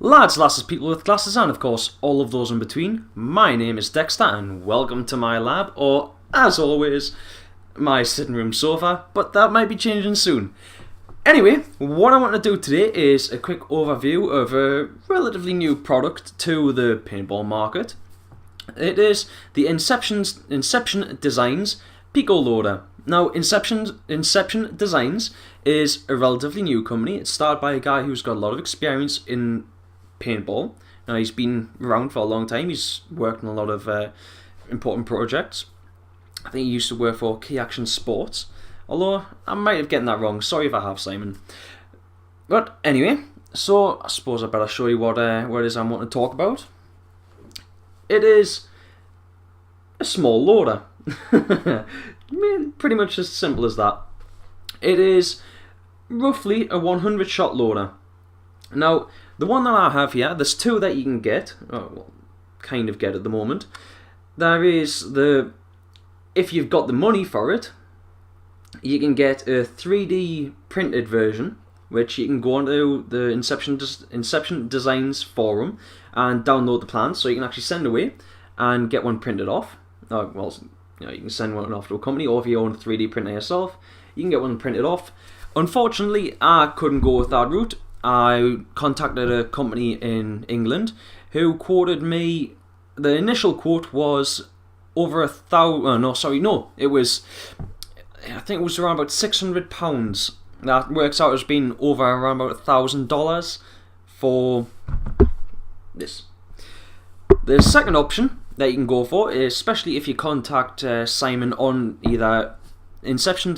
Lads, lasses, people with glasses, and of course, all of those in between. My name is Dexter, and welcome to my lab, or, as always, my sitting room sofa, but that might be changing soon. Anyway, what I want to do today is a quick overview of a relatively new product to the paintball market. It is the Inception Designs Pico loader. Now, Inception Designs is a relatively new company. It's started by a guy who's got a lot of experience in paintball. Now, he's been around for a long time. He's worked on a lot of important projects. I think he used to work for Key Action Sports, although I might have gotten that wrong. Sorry if I have, Simon. But anyway, so I suppose I better show you what it is I want to talk about. It is a small loader. Pretty much as simple as that. It is roughly a 100 shot loader. Now, the one that I have here, there's two that you can get, kind of get at the moment. There is if you've got the money for it, you can get a 3D printed version, which you can go onto the Inception Designs forum and download the plans, so you can actually send away and get one printed off. You can send one off to a company, or if you own a 3D printer yourself, you can get one printed off. Unfortunately, I couldn't go with that route. I contacted a company in England who quoted me. The initial quote was over I think it was around about £600. That works out as being over around about $1,000 for this. The second option that you can go for, especially if you contact Simon on either Inception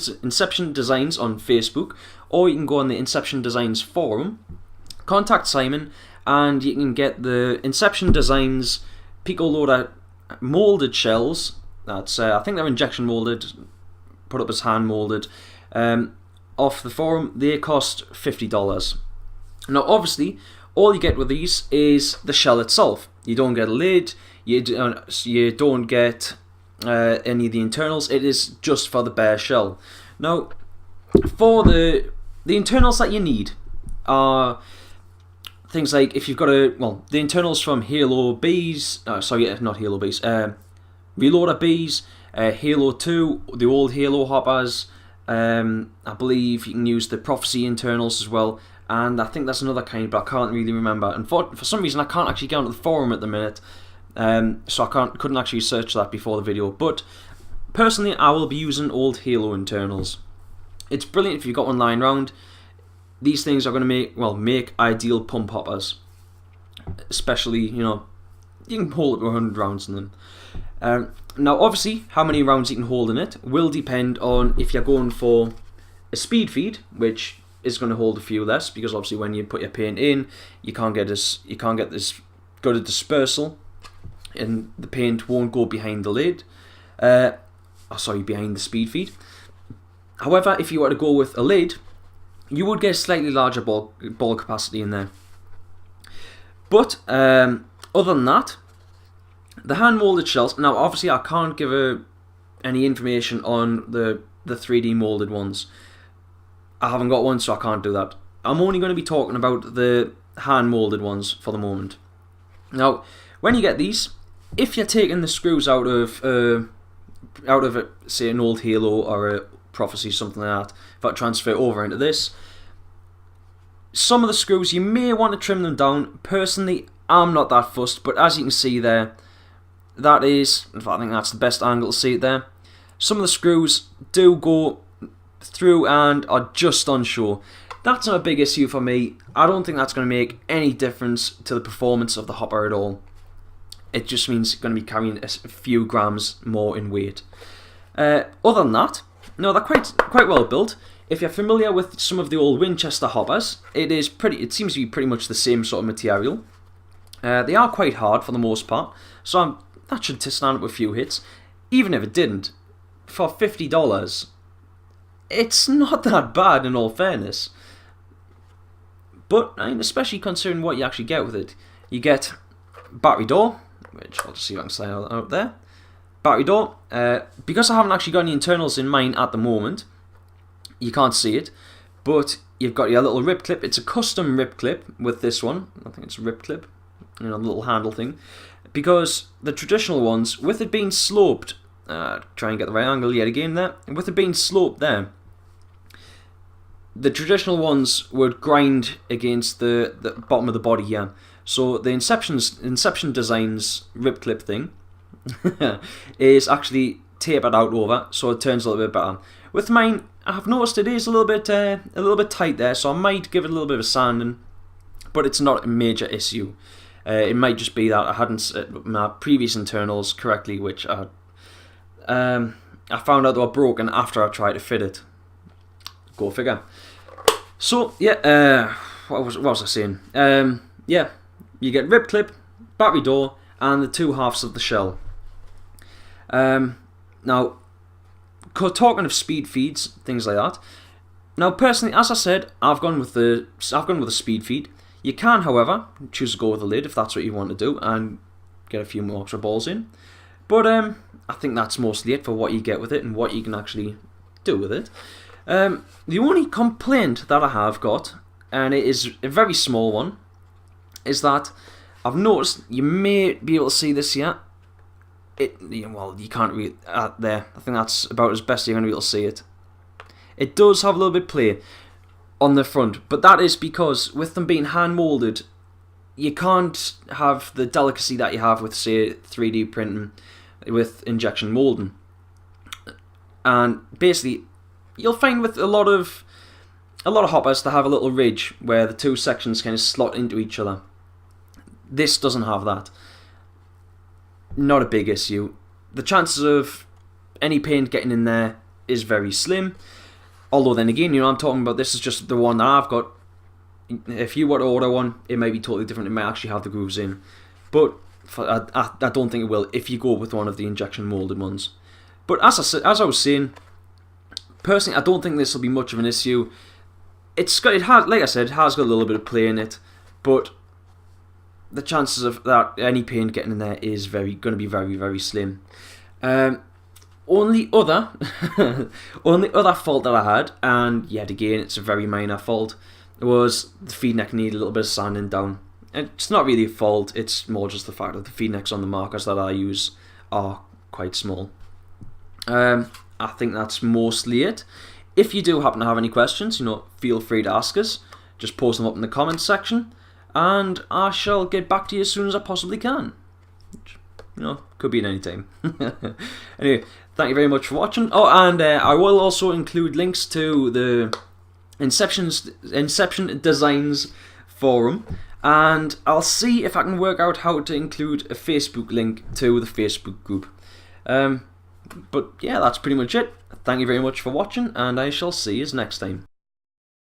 Designs on Facebook, or you can go on the Inception Designs forum, contact Simon, and you can get the Inception Designs Pico loader molded shells. That's I think they're injection molded, put up as hand molded. Off the forum, they cost $50. Now, obviously, all you get with these is the shell itself. You don't get a lid. You don't get any of the internals. It is just for the bare shell. Now, for the internals that you need are things like, if you've got the internals from Halo Bs, not Halo Bs, Reloader Bs, Halo 2, the old Halo hoppers. I believe you can use the Prophecy internals as well, and I think that's another kind, but I can't really remember. And for some reason, I can't actually get onto the forum at the minute, so I couldn't actually search that before the video. But personally, I will be using old Halo internals. It's brilliant if you've got one lying around. These things are going to make ideal pump hoppers, especially, you can hold up to 100 rounds in them. Now, obviously, how many rounds you can hold in it will depend on if you're going for a speed feed, which is going to hold a few less, because obviously when you put your paint in, you can't get this good a dispersal, and the paint won't go behind the lid. Behind the speed feed. However, if you were to go with a lid, you would get a slightly larger ball capacity in there. But other than that, the hand molded shells. Now, obviously, I can't give any information on the 3D molded ones. I haven't got one, so I can't do that. I'm only going to be talking about the hand molded ones for the moment. Now, when you get these, if you're taking the screws out of say an old Halo or a Prophecy, something like that, if I transfer over into this, some of the screws you may want to trim them down. Personally, I'm not that fussed, but as you can see there, I think that's the best angle to see it there. Some of the screws do go through and are just unsure. That's not a big issue for me. I don't think that's going to make any difference to the performance of the hopper at all. It just means it's going to be carrying a few grams more in weight. Other than that, no, they're quite well built. If you're familiar with some of the old Winchester hoppers, it seems to be pretty much the same sort of material. They are quite hard for the most part, so that should stand up a few hits. Even if it didn't, for $50, it's not that bad in all fairness. But especially considering what you actually get with it, you get battery door, which I'll just see if I can slide out there. Battery door. Because I haven't actually got any internals in mine at the moment, you can't see it, but you've got your little rip clip. It's a custom rip clip with this one. I think it's a rip clip, you know, the little handle thing, because the traditional ones, with it being sloped, try and get the right angle yet again there, with it being sloped there, the traditional ones would grind against the bottom of the body here. So the Inception Designs rip clip thing is actually tapered out over, so it turns a little bit better. With mine, I've noticed it is a little bit tight there, so I might give it a little bit of a sanding, but it's not a major issue. It might just be that I hadn't set my previous internals correctly, which I found out they were broken after I tried to fit it. Go figure. So yeah, what was I saying? Yeah, you get rip clip, battery door, and the two halves of the shell. Now, talking of speed feeds, things like that. Now, personally, as I said, I've gone with the speed feed. You can, however, choose to go with the lid if that's what you want to do and get a few more extra balls in. But I think that's mostly it for what you get with it and what you can actually do with it. The only complaint that I have got, and it is a very small one, is that I've noticed, you may be able to see this here. Well, you can't read there. I think that's about as best you're going to be able to see it. It does have a little bit of play on the front, but that is because with them being hand molded, you can't have the delicacy that you have with, say, 3D printing with injection molding. And basically, you'll find with a lot of hoppers to have a little ridge where the two sections kind of slot into each other. This doesn't have that. Not a big issue. The chances of any paint getting in there is very slim. Although then again, you know, I'm talking about, this is just the one that I've got. If you were to order one, it may be totally different. It may actually have the grooves in. But I don't think it will if you go with one of the injection molded ones. But as I was saying, personally, I don't think this will be much of an issue. It has, like I said, it has got a little bit of play in it, but the chances of that any paint getting in there is going to be very, very slim. Only other fault that I had, and yet again it's a very minor fault, was the feed neck needed a little bit of sanding down. It's not really a fault, it's more just the fact that the feed necks on the markers that I use are quite small. I think that's mostly it. If you do happen to have any questions, you know, feel free to ask us. Just post them up in the comments section, and I shall get back to you as soon as I possibly can. Which, you know, could be at any time. Anyway, thank you very much for watching. Oh, and I will also include links to the Inception Designs forum, and I'll see if I can work out how to include a Facebook link to the Facebook group. But yeah, that's pretty much it. Thank you very much for watching, and I shall see you next time.